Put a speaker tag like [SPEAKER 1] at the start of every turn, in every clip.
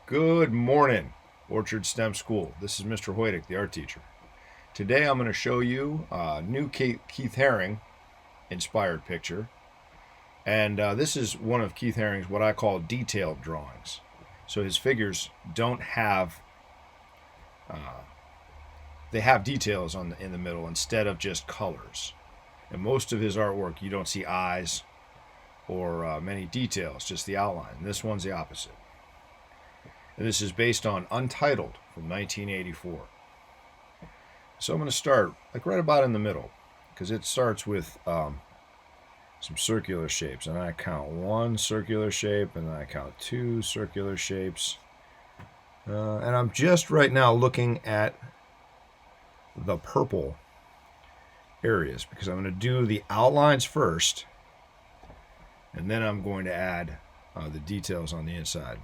[SPEAKER 1] Good morning, Orchard STEM School. This is Mr. Hoydick, the art teacher. Today I'm going to show you a new Keith Haring inspired picture. And this is one of Keith Haring's what I call detailed drawings. So his figures don't have, they have details in the middle instead of just colors. In most of his artwork, you don't see eyes or many details, just the outline. And this one's the opposite. And this is based on Untitled from 1984. So I'm going to start like right about in the middle, because it starts with some circular shapes, and I count one circular shape, and then I count two circular shapes. And I'm just right now looking at the purple areas, because I'm going to do the outlines first, and then I'm going to add the details on the inside.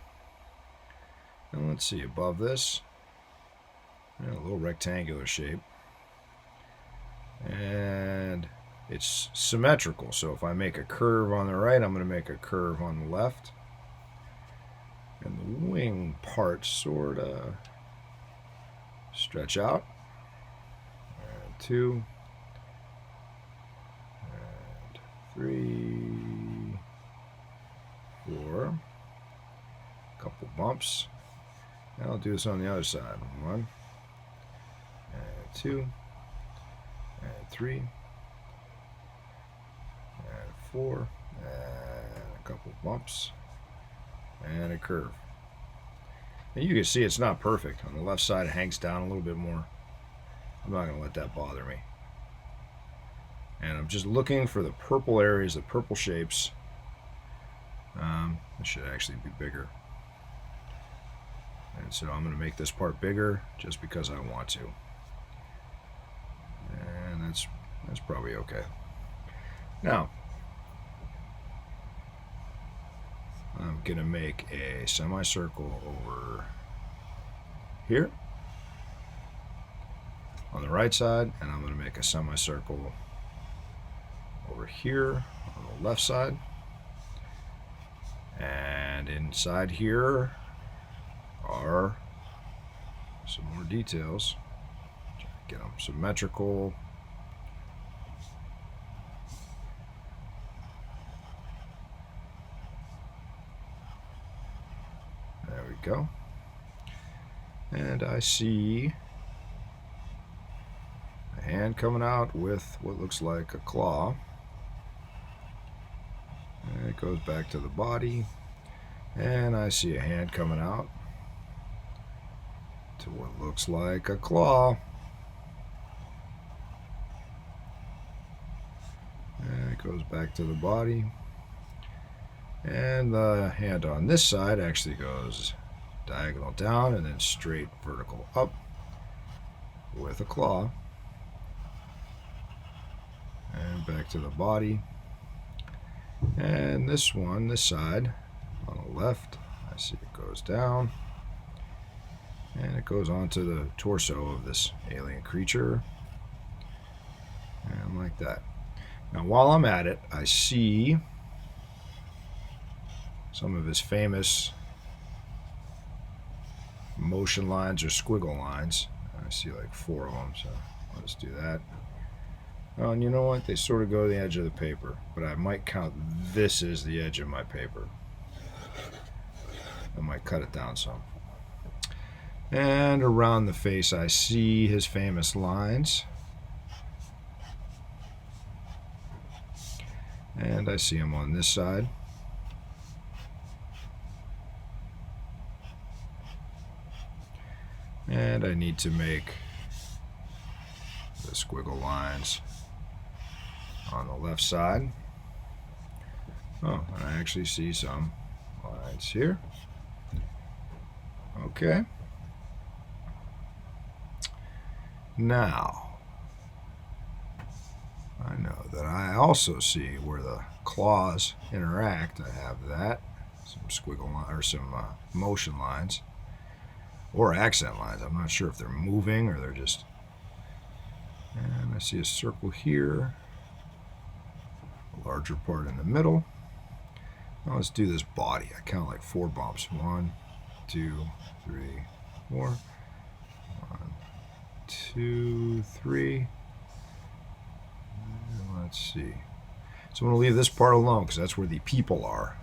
[SPEAKER 1] And let's see, above this, a little rectangular shape. And it's symmetrical, so if I make a curve on the right, I'm going to make a curve on the left. And the wing parts sort of stretch out. And 2, and 3, 4, a couple bumps. And I'll do this on the other side. 1, and 2, and 3, and 4, and a couple bumps, and a curve. And you can see it's not perfect. On the left side, it hangs down a little bit more. I'm not going to let that bother me. And I'm just looking for the purple areas, the purple shapes. It should actually be bigger. And so I'm going to make this part bigger just because I want to. And that's probably okay. Now, I'm going to make a semicircle over here on the right side, and I'm going to make a semicircle over here on the left side. And inside here are some more details. Get them symmetrical. There we go. And I see a hand coming out with what looks like a claw. And it goes back to the body. And I see a hand coming out to what looks like a claw. And it goes back to the body. And the hand on this side actually goes diagonal down and then straight vertical up with a claw. And back to the body. And this one, this side, on the left, I see it goes down. And it goes onto the torso of this alien creature. And like that. Now, while I'm at it, I see some of his famous motion lines or squiggle lines. I see like 4 of them, so let's do that. Oh, and you know what? They sort of go to the edge of the paper, but I might count this as the edge of my paper. I might cut it down some. And around the face, I see his famous lines. And I see him on this side. And I need to make the squiggle lines on the left side. Oh, and I actually see some lines here. Okay. Now, I know that I also see where the claws interact. I have that, some squiggle line, or some motion lines, or accent lines. I'm not sure if they're moving or they're just. And I see a circle here, a larger part in the middle. Now let's do this body. I count like 4 bumps. 1, 2, 3, 4. 1, 2, 3. And let's see. So I'm going to leave this part alone because that's where the people are.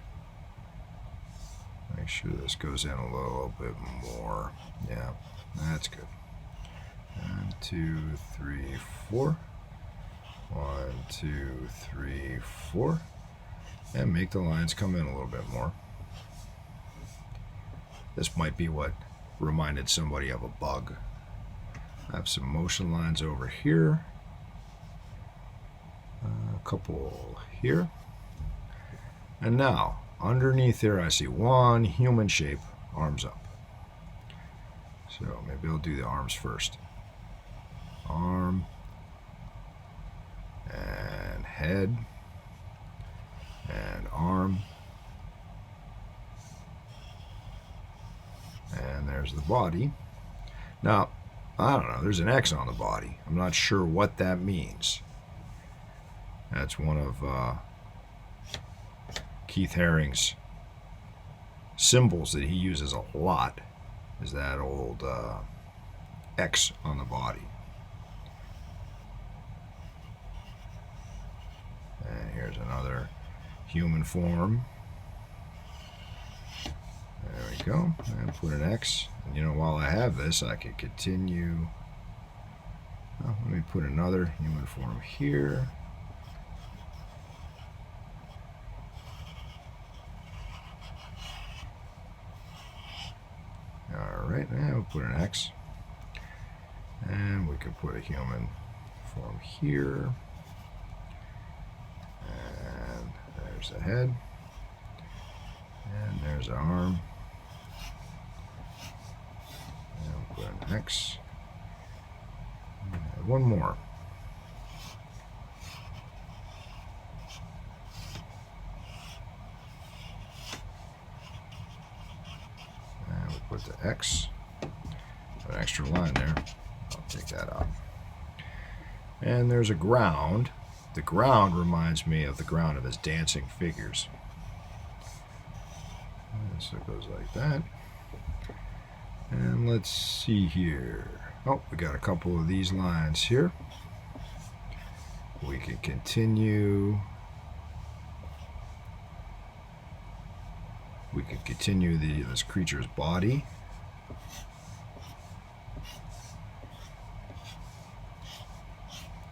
[SPEAKER 1] Make sure this goes in a little bit more. Yeah, that's good. 1, 2, 3, 4. 1, 2, 3, 4. And make the lines come in a little bit more. This might be what reminded somebody of a bug. I have some motion lines over here. A couple here. And now, underneath here, I see one human shape, arms up. So maybe I'll do the arms first. Arm. And head. And arm. And there's the body. Now, I don't know, there's an X on the body. I'm not sure what that means. That's one of Keith Haring's symbols that he uses a lot, is that old X on the body. And here's another human form. There we go. And put an X. And you know, while I have this, I can continue. Oh, let me put another human form here. Alright, now we'll put an X. And we can put a human form here. And there's the head. And there's the arm. And we'll put an X. And one more. And we'll put the X. Put an extra line there. I'll take that out. And there's a ground. The ground reminds me of the ground of his dancing figures. And so it goes like that. And let's see here. Oh, we got a couple of these lines here. We can continue. We can continue this creature's body.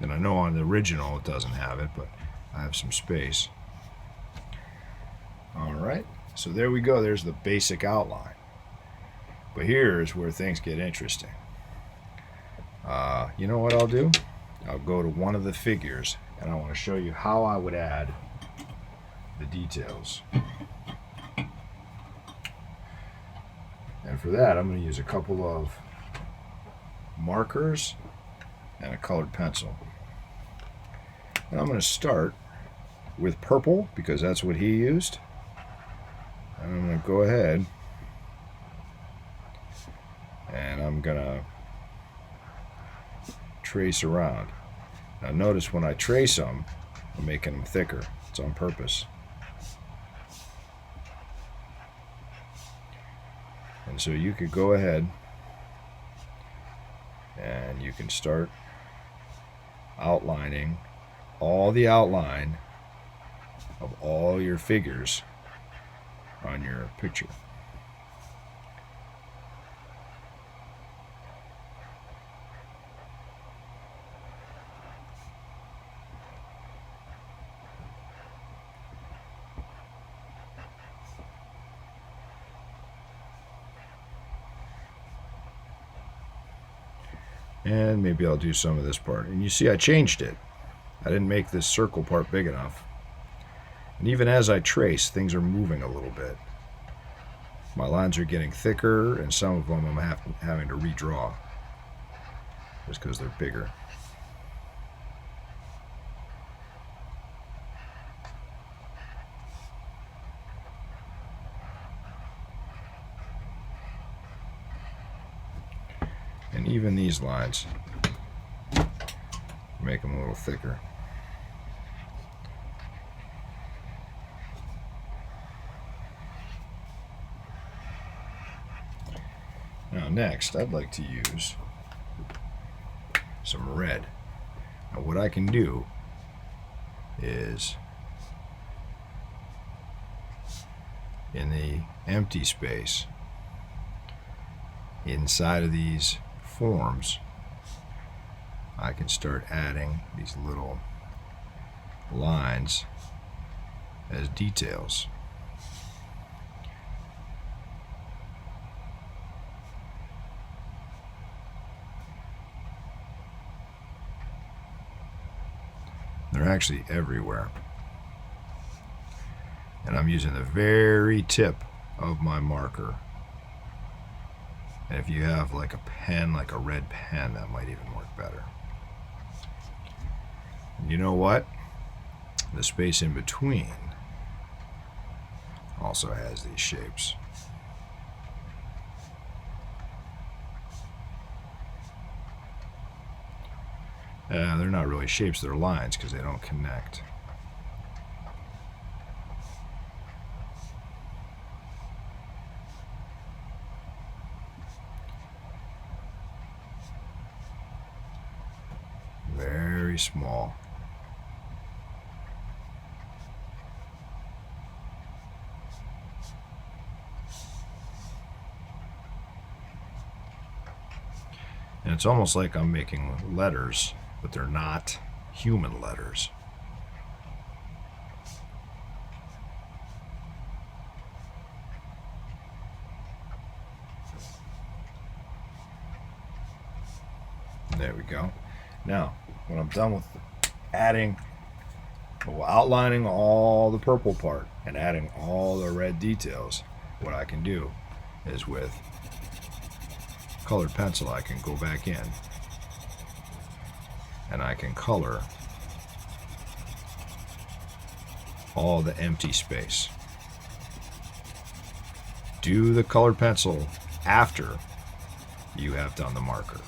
[SPEAKER 1] And I know on the original it doesn't have it, but I have some space. All right, so there we go. There's the basic outline. But here's where things get interesting. You know what I'll do? I'll go to one of the figures, and I want to show you how I would add the details. And for that, I'm going to use a couple of markers and a colored pencil. And I'm going to start with purple because that's what he used. And I'm going to go ahead and I'm going to trace around. Now notice when I trace them, I'm making them thicker. It's on purpose. And so you could go ahead and you can start outlining all the outline of all your figures on your picture. And maybe I'll do some of this part. And you see I changed it. I didn't make this circle part big enough. And even as I trace, things are moving a little bit. My lines are getting thicker, and some of them I'm having to redraw just because they're bigger. And even these lines, make them a little thicker. next, I'd like to use some red. Now what I can do is, in the empty space inside of these forms, I can start adding these little lines as details. They're actually everywhere. And I'm using the very tip of my marker. And if you have like a pen, like a red pen, that might even work better. And you know what? The space in between also has these shapes. They're not really shapes, they're lines because they don't connect. Very small. And it's almost like I'm making letters, but they're not human letters. There we go. Now, when I'm done with outlining all the purple part and adding all the red details, what I can do is with colored pencil, I can go back in and I can color all the empty space. Do the colored pencil after you have done the marker.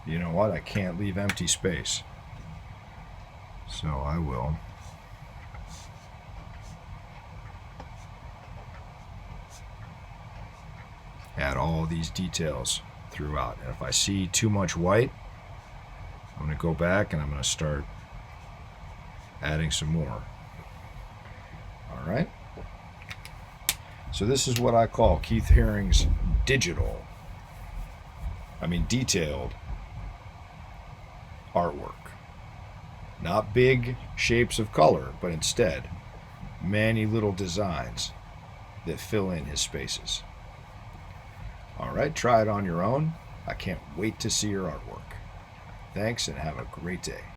[SPEAKER 1] You know what? I can't leave empty space. So I will add all these details throughout. And if I see too much white, I'm going to go back and I'm going to start adding some more. All right. So this is what I call Keith Haring's detailed artwork. Not big shapes of color, but instead many little designs that fill in his spaces. All right, try it on your own. I can't wait to see your artwork. Thanks and have a great day.